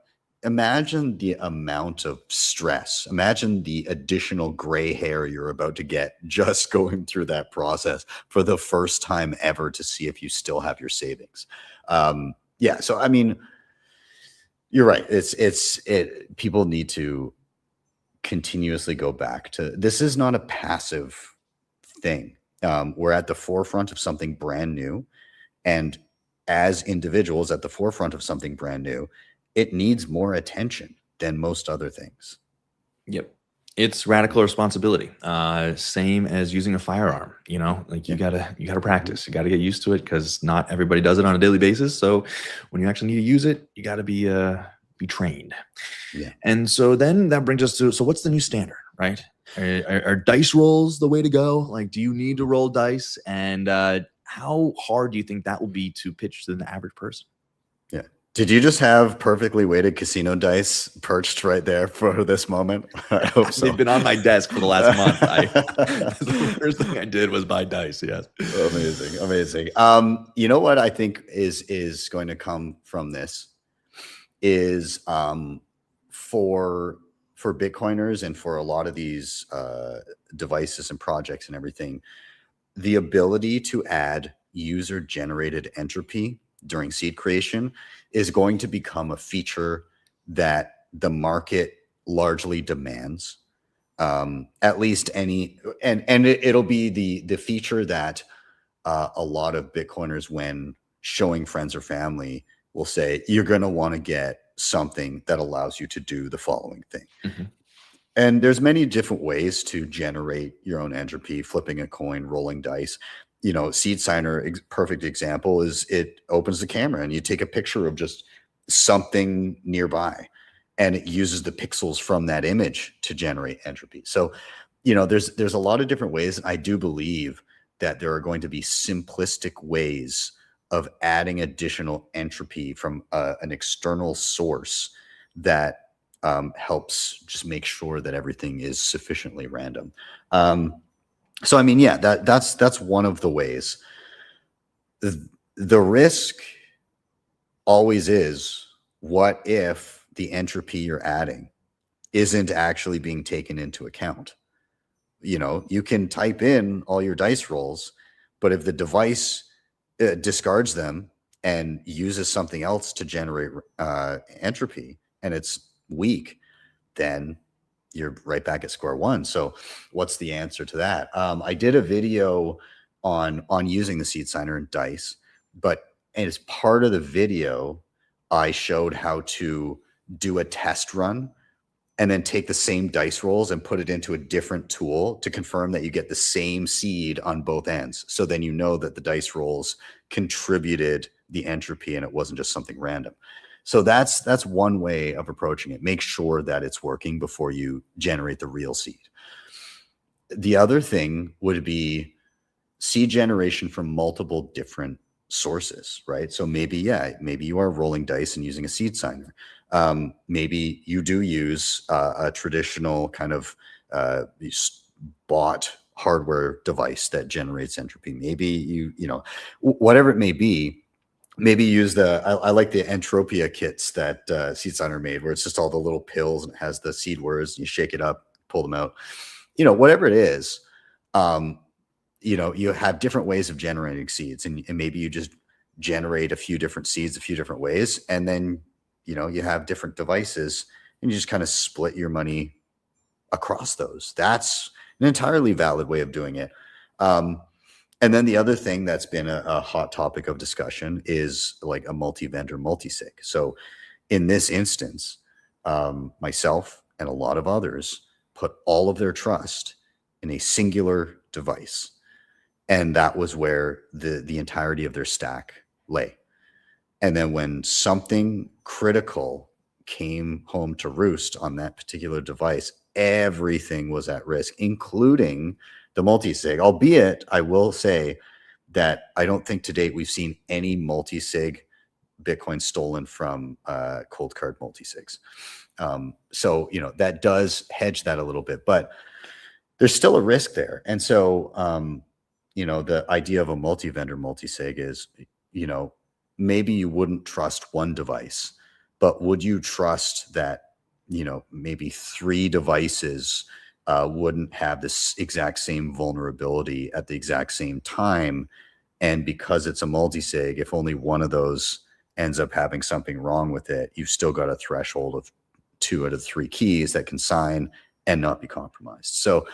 imagine the amount of stress. Imagine the additional gray hair you're about to get just going through that process for the first time ever to see if you still have your savings. So I mean, you're right. People need to continuously go back to, this is not a passive thing. We're at the forefront of something brand new, and as individuals at the forefront of something brand new, it needs more attention than most other things. Yep. It's radical responsibility. Same as using a firearm, you gotta practice, you gotta get used to it because not everybody does it on a daily basis. So when you actually need to use it, you gotta be be trained. Yeah. And so then that brings us to, so what's the new standard, right? Are dice rolls the way to go? Like, do you need to roll dice? And how hard do you think that will be to pitch to the average person? Yeah. Did you just have perfectly weighted casino dice perched right there for this moment? I hope so. They've been on my desk for the last month. The first thing I did was buy dice. Yes. Amazing. Amazing. You know what I think is going to come from this is for Bitcoiners and for a lot of these devices and projects and everything, the ability to add user generated entropy during seed creation is going to become a feature that the market largely demands. At least it'll be the feature that a lot of Bitcoiners, when showing friends or family, will say, you're going to want to get something that allows you to do the following thing. Mm-hmm. And there's many different ways to generate your own entropy: flipping a coin, rolling dice. You know, Seed Signer, perfect example, is it opens the camera and you take a picture of just something nearby, and it uses the pixels from that image to generate entropy. So, you know, there's a lot of different ways. I do believe that there are going to be simplistic ways of adding additional entropy from an external source that helps just make sure that everything is sufficiently random. So, I mean, yeah, that's one of the ways. The risk always is, what if the entropy you're adding isn't actually being taken into account? You know, you can type in all your dice rolls, but if the device discards them and uses something else to generate entropy, and it's weak, then you're right back at square one. So what's the answer to that? I did a video on using the Seed Signer and dice, but as part of the video, I showed how to do a test run and then take the same dice rolls and put it into a different tool to confirm that you get the same seed on both ends. So then you know that the dice rolls contributed the entropy and it wasn't just something random. So that's one way of approaching it. Make sure that it's working before you generate the real seed. The other thing would be seed generation from multiple different sources, right? So maybe you are rolling dice and using a Seed Signer. Maybe you do use a traditional kind of bought hardware device that generates entropy. Maybe you know, whatever it may be. Maybe use I like the Entropia kits that Seed Signer made, where it's just all the little pills and it has the seed words. You shake it up, pull them out. You know, whatever it is, you know, you have different ways of generating seeds, and maybe you just generate a few different seeds a few different ways, and then, you know, you have different devices and you just kind of split your money across those. That's an entirely valid way of doing it. And then the other thing that's been a hot topic of discussion is like a multi-vendor multi-sig. So in this instance, myself and a lot of others put all of their trust in a singular device. And that was where the entirety of their stack lay. And then when something critical came home to roost on that particular device, everything was at risk, including the multi-sig. Albeit, I will say that I don't think to date we've seen any multi-sig Bitcoin stolen from cold card multi-sigs. So, you know, that does hedge that a little bit, but there's still a risk there. And so, you know, the idea of a multi-vendor multi-sig is, you know, maybe you wouldn't trust one device, but would you trust that, you know, maybe 3 devices wouldn't have this exact same vulnerability at the exact same time? And because it's a multi-sig, if only one of those ends up having something wrong with it, you've still got a threshold of 2 out of 3 keys that can sign and not be compromised. So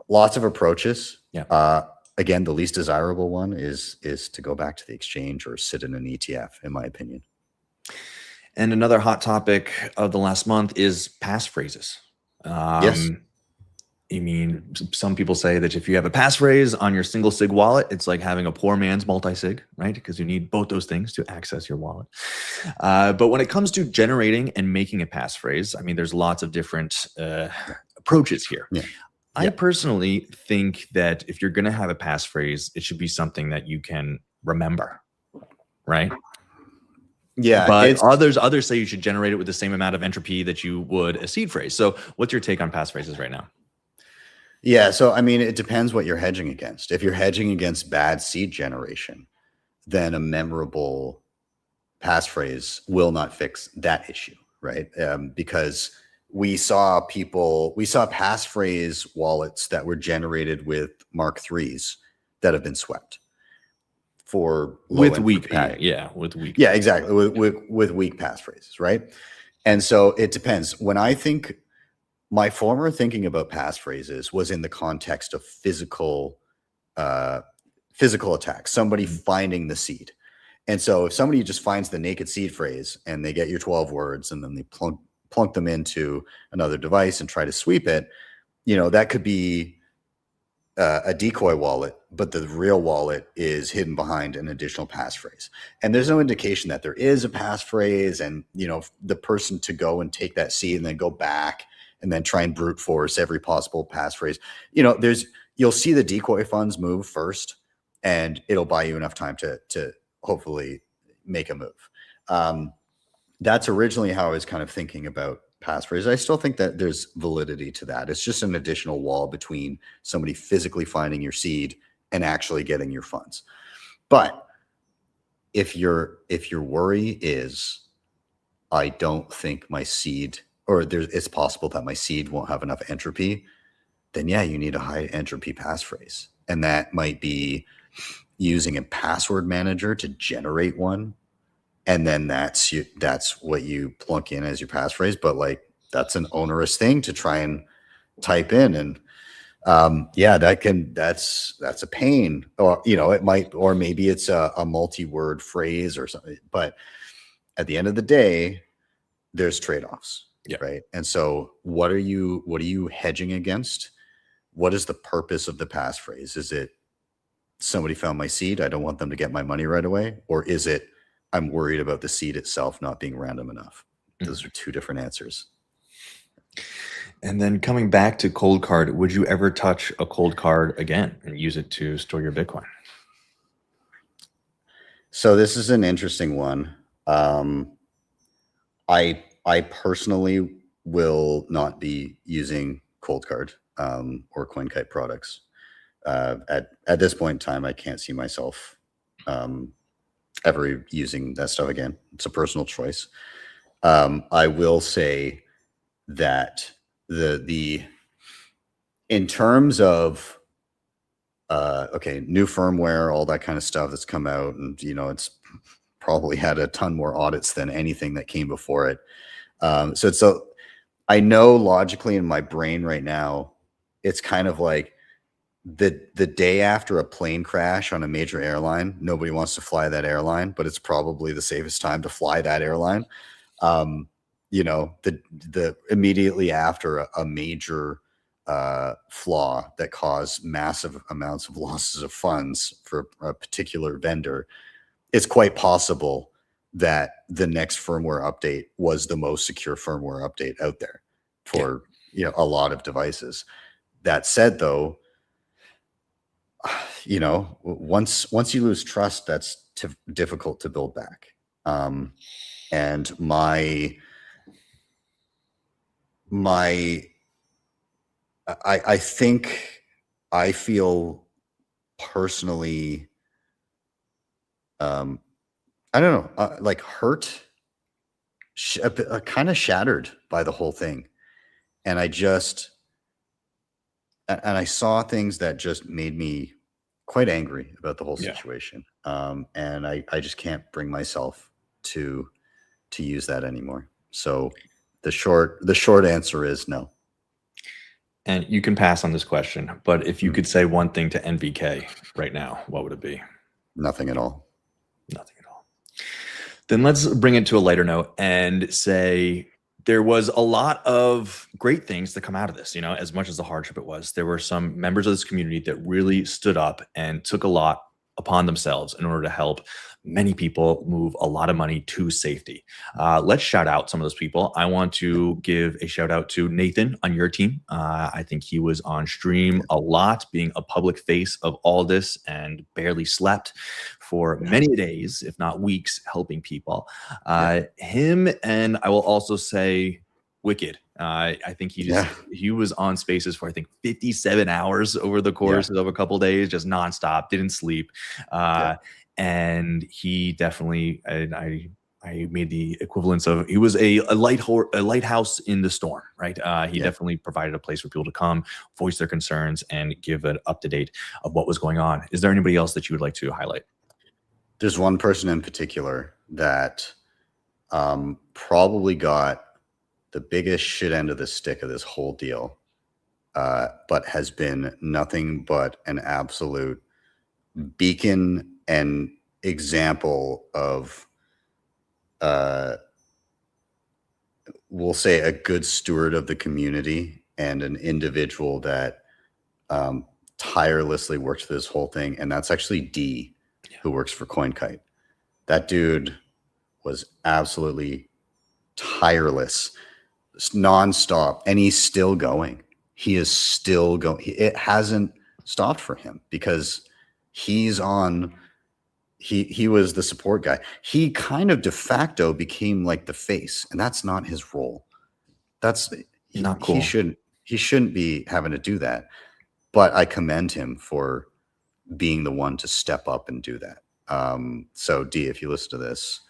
lots of approaches. Yeah. Again, the least desirable one is to go back to the exchange or sit in an ETF, in my opinion. And another hot topic of the last month is passphrases. Yes. I mean, some people say that if you have a passphrase on your single sig wallet, it's like having a poor man's multi-sig, right? Because you need both those things to access your wallet. But when it comes to generating and making a passphrase, I mean, there's lots of different approaches here. Yeah. I personally think that if you're going to have a passphrase, it should be something that you can remember, right? Yeah, But others say you should generate it with the same amount of entropy that you would a seed phrase. So what's your take on passphrases right now? Yeah, so I mean, it depends what you're hedging against. If you're hedging against bad seed generation, then a memorable passphrase will not fix that issue, right? Because we saw passphrase wallets that were generated with Mark IIIs that have been swept for with weak with weak. Yeah, exactly. With weak passphrases, right? And so it depends. When I think my former thinking about passphrases was in the context of physical attack, somebody finding the seed. And so if somebody just finds the naked seed phrase and they get your 12 words and then they plunk them into another device and try to sweep it, that could be a decoy wallet, but the real wallet is hidden behind an additional passphrase. And there's no indication that there is a passphrase, and the person to go and take that seed and then go back and then try and brute force every possible passphrase. You'll see the decoy funds move first, and it'll buy you enough time to hopefully make a move. That's originally how I was kind of thinking about passphrase. I still think that there's validity to that. It's just an additional wall between somebody physically finding your seed and actually getting your funds. But if your worry is, I don't think my seed, or it's possible that my seed won't have enough entropy, then yeah, you need a high entropy passphrase. And that might be using a password manager to generate one. And then that's what you plunk in as your passphrase. But like, that's an onerous thing to try and type in. And that's a pain, or, it might, or maybe it's a multi-word phrase or something. But at the end of the day, there's trade-offs, right? And so what are you hedging against? What is the purpose of the passphrase? Is it somebody found my seed, I don't want them to get my money right away? Or is it, I'm worried about the seed itself not being random enough? Those are two different answers. And then coming back to cold card, would you ever touch a cold card again and use it to store your Bitcoin? So this is an interesting one. I personally will not be using cold card or CoinKite products. At this point in time, I can't see myself ever using that stuff again. It's a personal choice. I will say that the in terms of new firmware, all that kind of stuff that's come out, and it's probably had a ton more audits than anything that came before it. I know logically in my brain right now, it's kind of like the day after a plane crash on a major airline. Nobody wants to fly that airline, but it's probably the safest time to fly that airline. The immediately after a major flaw that caused massive amounts of losses of funds for a particular vendor, it's quite possible that the next firmware update was the most secure firmware update out there for a lot of devices. That said, though, once you lose trust, that's difficult to build back. And I think I feel personally, I don't know, like hurt, kind of shattered by the whole thing. And I saw things that just made me quite angry about the whole situation. And I just can't bring myself to use that anymore. So the short answer is no. And you can pass on this question, but if you could say one thing to NVK right now, what would it be? Nothing at all. Nothing at all. Then let's bring it to a lighter note and say, there was a lot of great things to come out of this. You know, as much as the hardship it was, there were some members of this community that really stood up and took a lot upon themselves in order to help many people move a lot of money to safety. Let's shout out some of those people. I want to give a shout out to Nathan on your team. I think he was on stream a lot, being a public face of all this and barely slept for many days, if not weeks, helping people. Him, and I will also say Wicked. I think he was on Spaces for I think 57 hours over the course of a couple of days, just nonstop, didn't sleep, and he definitely I made the equivalence of he was a lighthouse in the storm, right? He definitely provided a place for people to come, voice their concerns, and give an up to date of what was going on. Is there anybody else that you would like to highlight? There's one person in particular that probably got the biggest shit end of the stick of this whole deal, but has been nothing but an absolute beacon and example of, we'll say, a good steward of the community and an individual that tirelessly worked through this whole thing. And that's actually D, who works for CoinKite. That dude was absolutely tireless, nonstop, and he's still going. He is still going. It hasn't stopped for him because he's on. He was the support guy. He kind of de facto became like the face, and that's not his role. That's not cool. He shouldn't be having to do that. But I commend him for being the one to step up and do that. So D, if you listen to this,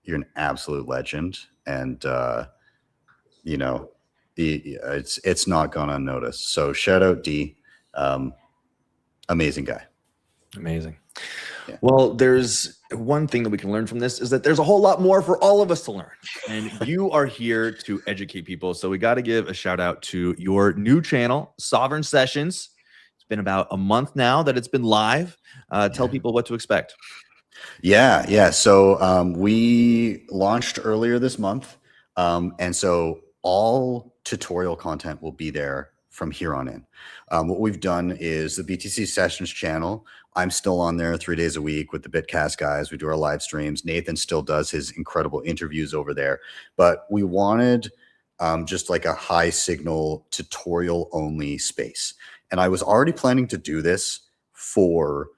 you're an absolute legend, and you know, it's not gone unnoticed. So shout out D, amazing guy. Amazing. Yeah. Well, there's one thing that we can learn from this is that there's a whole lot more for all of us to learn, and you are here to educate people. So we got to give a shout out to your new channel, Sovereign Sessions. It's been about a month now that it's been live. Tell people what to expect. Yeah. So we launched earlier this month. And so all tutorial content will be there from here on in. What we've done is the BTC Sessions channel. I'm still on there 3 days a week with the Bitcast guys. We do our live streams. Nathan still does his incredible interviews over there. But we wanted just like a high signal tutorial only space. And I was already planning to do this for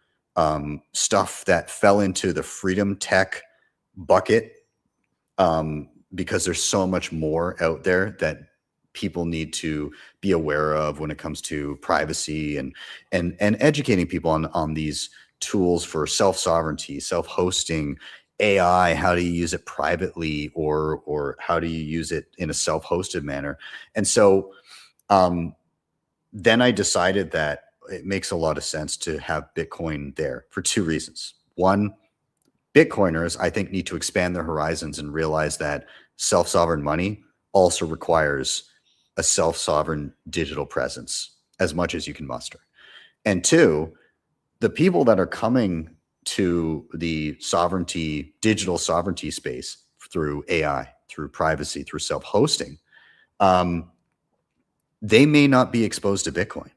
stuff that fell into the freedom tech bucket, because there's so much more out there that people need to be aware of when it comes to privacy and educating people on these tools for self-sovereignty, self-hosting, AI, how do you use it privately, or how do you use it in a self-hosted manner? And so then I decided that it makes a lot of sense to have Bitcoin there for two reasons. One, Bitcoiners, I think, need to expand their horizons and realize that self-sovereign money also requires a self-sovereign digital presence as much as you can muster. And two, the people that are coming to the digital sovereignty space through AI, through privacy, through self-hosting, they may not be exposed to Bitcoin.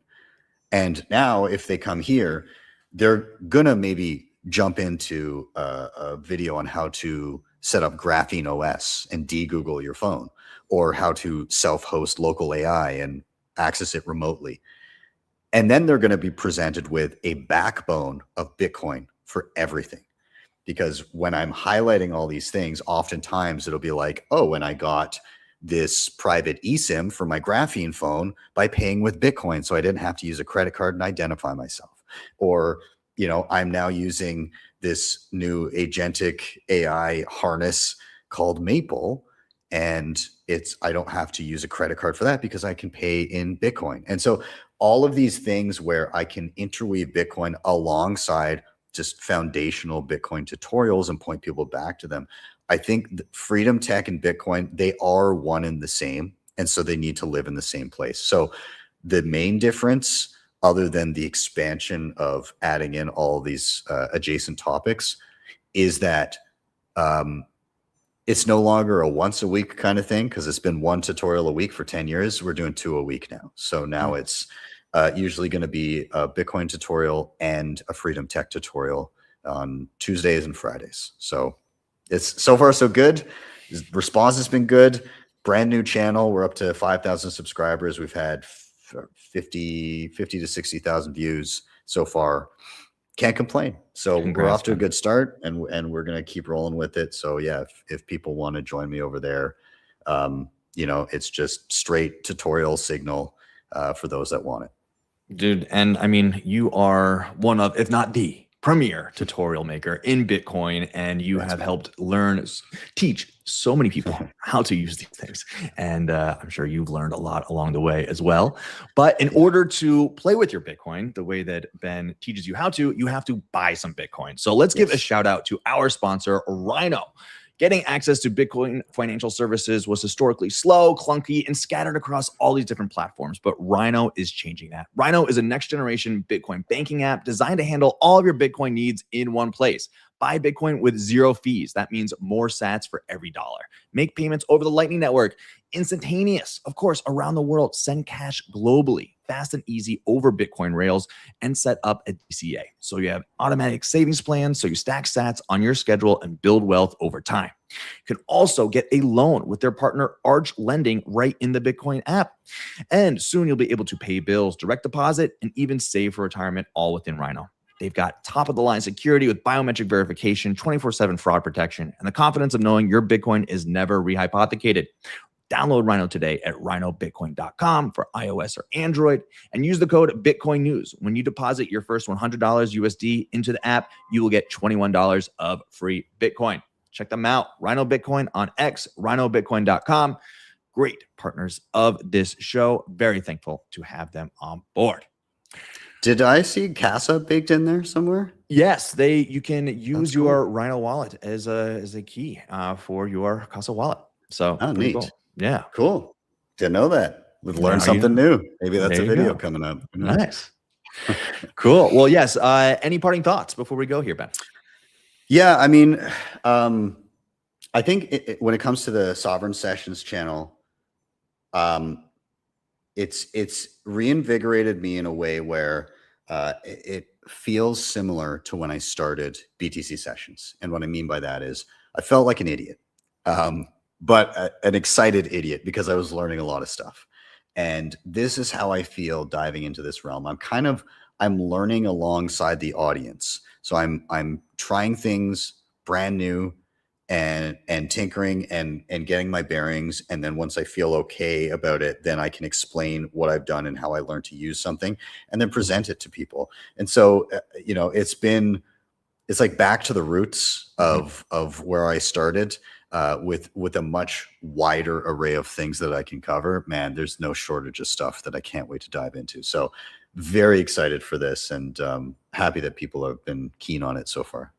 And now if they come here, they're gonna maybe jump into a video on how to set up Graphene OS and de-Google your phone, or how to self-host local AI and access it remotely. And then they're going to be presented with a backbone of Bitcoin for everything. Because when I'm highlighting all these things, oftentimes it'll be like, oh, and I got this private eSIM for my Graphene phone by paying with Bitcoin, so I didn't have to use a credit card and identify myself. Or, you know, I'm now using this new agentic AI harness called Maple, and I don't have to use a credit card for that because I can pay in Bitcoin. And so all of these things where I can interweave Bitcoin alongside just foundational Bitcoin tutorials and point people back to them. I think freedom tech and Bitcoin, they are one and the same. And so they need to live in the same place. So the main difference, other than the expansion of adding in all these adjacent topics, is that it's no longer a once a week kind of thing, because it's been one tutorial a week for 10 years. We're doing 2 a week now. So now it's usually going to be a Bitcoin tutorial and a Freedom Tech tutorial on Tuesdays and Fridays. So it's so far so good. Response has been good. Brand new channel. We're up to 5,000 subscribers. We've had 50 to 60,000 views so far. Can't complain. So we're off to a good start, and we're going to keep rolling with it. So yeah, if people want to join me over there, you know, it's just straight tutorial signal for those that want it. Dude, and I mean, you are one of, if not the premier tutorial maker in Bitcoin, and you have helped teach so many people how to use these things. And I'm sure you've learned a lot along the way as well. But in order to play with your Bitcoin the way that Ben teaches you how to, you have to buy some Bitcoin. So let's give a shout out to our sponsor, Rhino. Getting access to Bitcoin financial services was historically slow, clunky, and scattered across all these different platforms, but Rhino is changing that. Rhino is a next-generation Bitcoin banking app designed to handle all of your Bitcoin needs in one place. Buy Bitcoin with 0 fees. That means more sats for every dollar. Make payments over the Lightning Network. Instantaneous, of course, around the world. Send cash globally, fast and easy over Bitcoin rails, and set up a DCA. So you have automatic savings plans, so you stack sats on your schedule and build wealth over time. You can also get a loan with their partner Arch Lending right in the Bitcoin app. And soon you'll be able to pay bills, direct deposit, and even save for retirement all within Rhino. They've got top-of-the-line security with biometric verification, 24/7 fraud protection, and the confidence of knowing your Bitcoin is never rehypothecated. Download Rhino today at rhinobitcoin.com for iOS or Android, and use the code Bitcoin News. When you deposit your first $100 USD into the app, you will get $21 of free Bitcoin. Check them out. Rhino Bitcoin on X, rhinobitcoin.com. Great partners of this show. Very thankful to have them on board. Did I see Casa baked in there somewhere? Yes, you can use your Rhino wallet as a key for your Casa wallet. So neat. Cool. Yeah. Cool. Didn't know that. We've learned something new. Maybe that's a video coming up. Nice. Cool. Well, yes. Any parting thoughts before we go here, Ben? Yeah, I mean, I think when it comes to the Sovereign Sessions channel, it's reinvigorated me in a way where it feels similar to when I started BTC Sessions. And what I mean by that is I felt like an idiot, but an excited idiot, because I was learning a lot of stuff. And this is how I feel diving into this realm. I'm learning alongside the audience. So I'm trying things brand new and tinkering and getting my bearings. And then once I feel okay about it, then I can explain what I've done and how I learned to use something, and then present it to people. And so, you know, it's like back to the roots of where I started, with a much wider array of things that I can cover. Man, there's no shortage of stuff that I can't wait to dive into. So very excited for this, and happy that people have been keen on it so far.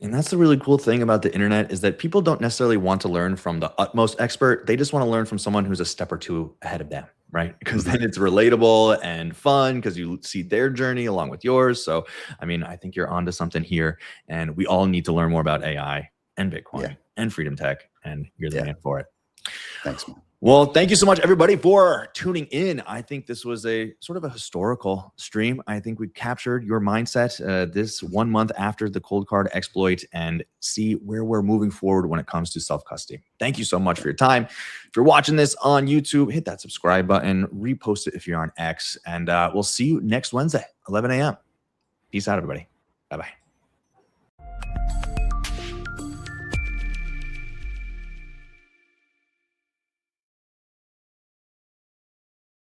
And that's the really cool thing about the internet, is that people don't necessarily want to learn from the utmost expert. They just want to learn from someone who's a step or two ahead of them, right? Because then it's relatable and fun, because you see their journey along with yours. So, I mean, I think you're onto something here, and we all need to learn more about AI and Bitcoin and Freedom Tech, and you're the man for it. Thanks, man. Well, thank you so much, everybody, for tuning in. I think this was a sort of a historical stream. I think we captured your mindset this 1 month after the cold card exploit, and see where we're moving forward when it comes to self-custody. Thank you so much for your time. If you're watching this on YouTube, hit that subscribe button, repost it if you're on X, and we'll see you next Wednesday, 11 a.m. Peace out, everybody. Bye-bye.